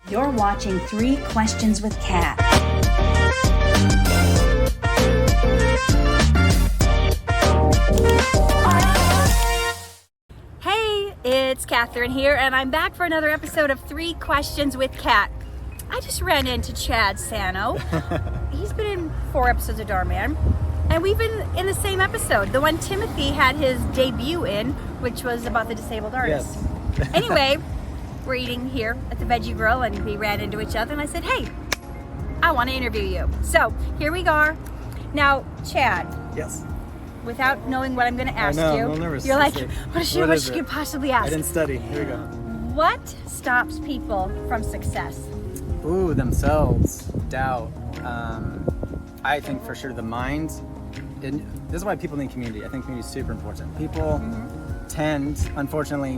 You're watching 3 Questions with Kat. Hey, it's Catherine here, and I'm back for another episode of 3 Questions with Kat. I just ran into Chad Sano. He's been in 4 episodes of Dhar, Mann, and we've been in the same episode, the one Timothy had his debut in, which was about the disabled artist. Yes. Anyway, we're eating here at the Veggie Grill, and we ran into each other, and I said, hey, I want to interview you. So here we are. Now, Chad. Yes. Without knowing what I'm going to ask I know, you, I'm a little nervous. you're like, Let's see. what she could possibly ask? I didn't study. Here we go. What stops people from success? Ooh, themselves, doubt. I think for sure the mind. And this is why people need community. I think community is super important. People tend, unfortunately,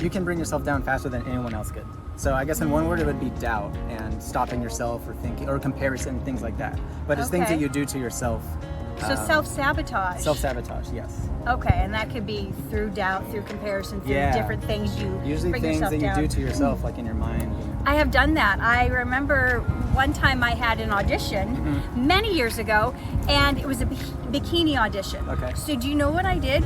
you can bring yourself down faster than anyone else could. So I guess in one word it would be doubt and stopping yourself or thinking or comparison, things like that. But it's things that you do to yourself. So self-sabotage. Self-sabotage, yes. Okay, and that could be through doubt, through comparison, through different things you usually bring things yourself that down. you do to yourself, like in your mind. I have done that. I remember one time I had an audition many years ago, and it was a bikini audition. Okay. So do you know what I did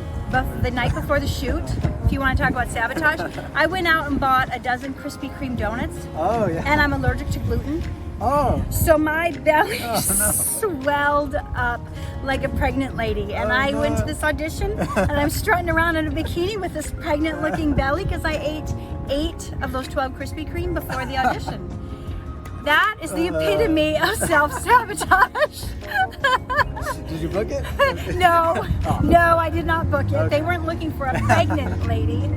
the night before the shoot? If you want to talk about sabotage, I went out and bought a dozen Krispy Kreme donuts. Oh, yeah. And I'm allergic to gluten. Oh. So my belly swelled up like a pregnant lady, and I went to this audition, and I'm strutting around in a bikini with this pregnant-looking belly because I ate 8 of those 12 Krispy Kreme before the audition. That is the epitome of self-sabotage. Did you book it? No, I did not book it. They weren't looking for a pregnant lady.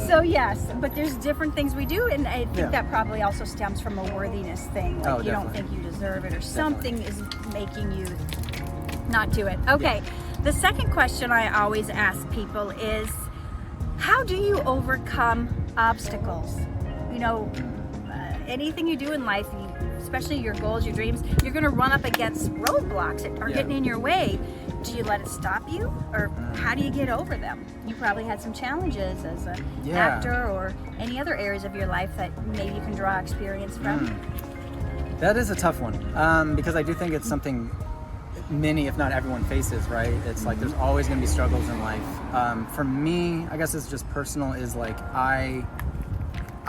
So yes, but there's different things we do, and I think that probably also stems from a worthiness thing. Like you don't think you deserve it, or something is making you not do it. Okay, the second question I always ask people is, how do you overcome obstacles? You know, anything you do in life, especially your goals, your dreams, you're going to run up against roadblocks that are getting in your way. Do you let it stop you, or how do you get over them? You probably had some challenges as an actor or any other areas of your life that maybe you can draw experience from. That is a tough one, because I do think it's something many, if not everyone, faces, right? It's like there's always going to be struggles in life. For me, I guess it's just personal, is like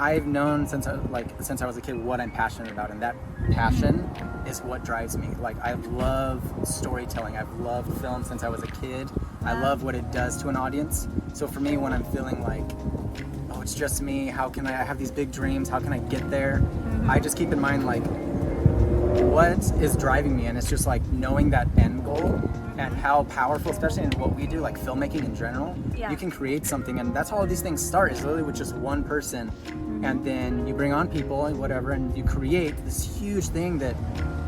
I've known since I was a kid what I'm passionate about, and that passion is what drives me. Like, I love storytelling. I've loved film since I was a kid. I love what it does to an audience. So for me, when I'm feeling like, oh, it's just me, how can I have these big dreams, how can I get there? I just keep in mind, like, what is driving me, and it's just like knowing that end goal and how powerful, especially in what we do, like filmmaking in general, you can create something, and that's how all these things start, is literally with just one person, and then you bring on people and whatever, and you create this huge thing that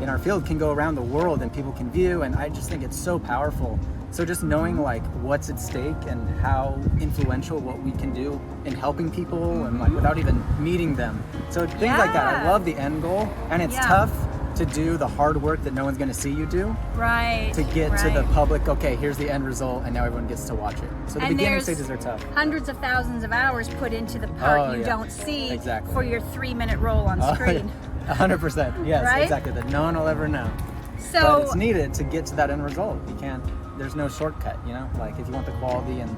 in our field can go around the world and people can view, and I just think it's so powerful. So just knowing like what's at stake and how influential what we can do in helping people, and like without even meeting them. So things like that. I love the end goal, and it's tough to do the hard work that no one's going to see you do, to get to the public. Okay, here's the end result, and now everyone gets to watch it. So the beginning stages are tough. Hundreds of thousands of hours put into the part you don't see for your 3-minute role on screen. 100%, yes, exactly, that no one will ever know. So but it's needed to get to that end result. You can't, there's no shortcut, you know, like if you want the quality, and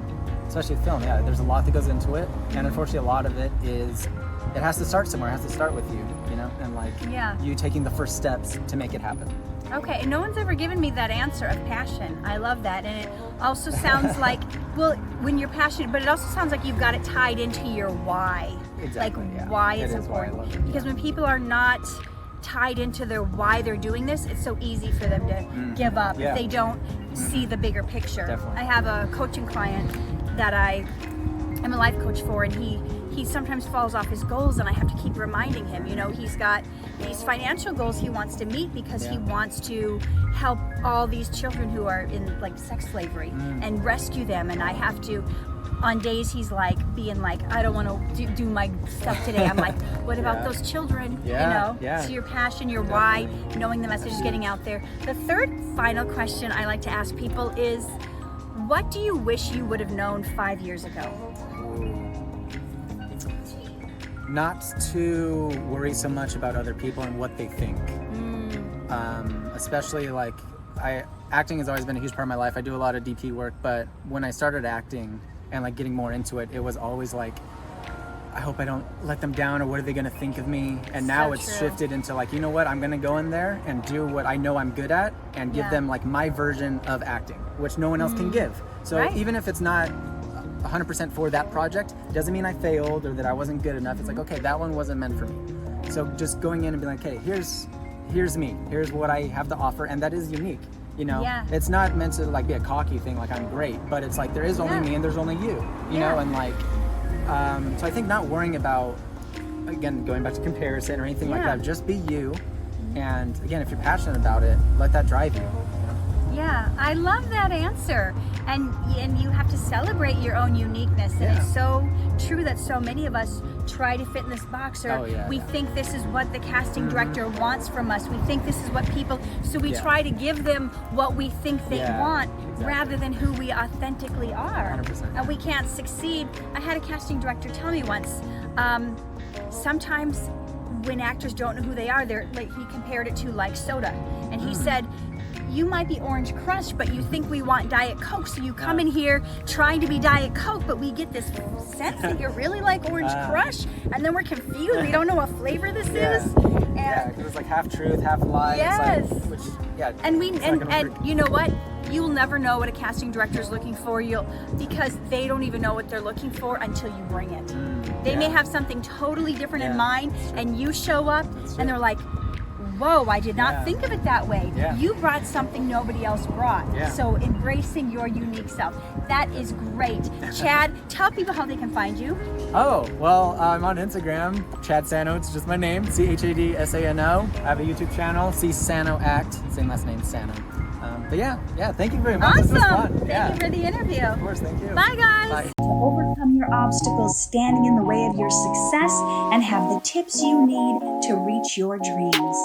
especially film, there's a lot that goes into it, and unfortunately a lot of it is, it has to start somewhere. It has to start with you know, and like you taking the first steps to make it happen. Okay, and no one's ever given me that answer of passion. I love that, and it also sounds like, well, when you're passionate, but it also sounds like you've got it tied into your why. Exactly. Like why it's important. Because when people are not tied into their why they're doing this, it's so easy for them to give up if they don't see the bigger picture. Definitely. I have a coaching client that I am a life coach for, and he sometimes falls off his goals, and I have to keep reminding him, you know, he's got these financial goals he wants to meet because he wants to help all these children who are in like sex slavery and rescue them, and I have to, on days he's like being like, I don't want to do my stuff today, I'm like, what about those children? You know, so your passion, your why, knowing the message is getting out there. The third final question I like to ask people is, what do you wish you would have known 5 years ago? not to worry so much about other people and what they think. Especially like acting has always been a huge part of my life. I do a lot of DP work, but when I started acting and like getting more into it, it was always like, I hope I don't let them down, or what are they going to think of me? And now it's shifted into like, you know what, I'm going to go in there and do what I know I'm good at and give them like my version of acting, which no one else can give. So even if it's not 100% for that project, doesn't mean I failed or that I wasn't good enough. It's like, okay, that one wasn't meant for me. So just going in and being like, hey, here's me, here's what I have to offer, and that is unique. You know, it's not meant to like be a cocky thing, like I'm great, but it's like there is only me and there's only you know, and like, so I think not worrying about, again, going back to comparison or anything like that, just be you. And again, if you're passionate about it, let that drive you. Yeah, I love that answer. And you have to celebrate your own uniqueness. And it's so true that so many of us try to fit in this box, or we think this is what the casting director wants from us. We think this is what people, so we try to give them what we think they want rather than who we authentically are. 100%. And we can't succeed. I had a casting director tell me once, sometimes when actors don't know who they are, they're like, he compared it to like soda. And he said, you might be Orange Crush, but you think we want Diet Coke, so you come in here trying to be Diet Coke, but we get this sense that you're really like Orange Crush, and then we're confused. We don't know what flavor this is. And because it's like half truth, half lie. Yes. It's like, which, and you know what? You'll never know what a casting director is looking for. Because they don't even know what they're looking for until you bring it. They may have something totally different in mind, and you show up, and they're like, whoa, I did not think of it that way. You brought something nobody else brought. So embracing your unique self. That is great. Chad, tell people how they can find you. Oh, well, I'm on Instagram, Chad Sano. It's just my name, ChadSano. I have a YouTube channel, C Sano Act, same last name, Sano. But yeah, thank you very much. Awesome. This was fun. Thank you for the interview. Of course, thank you. Bye, guys. Bye. To overcome your obstacles standing in the way of your success and have the tips you need to reach your dreams.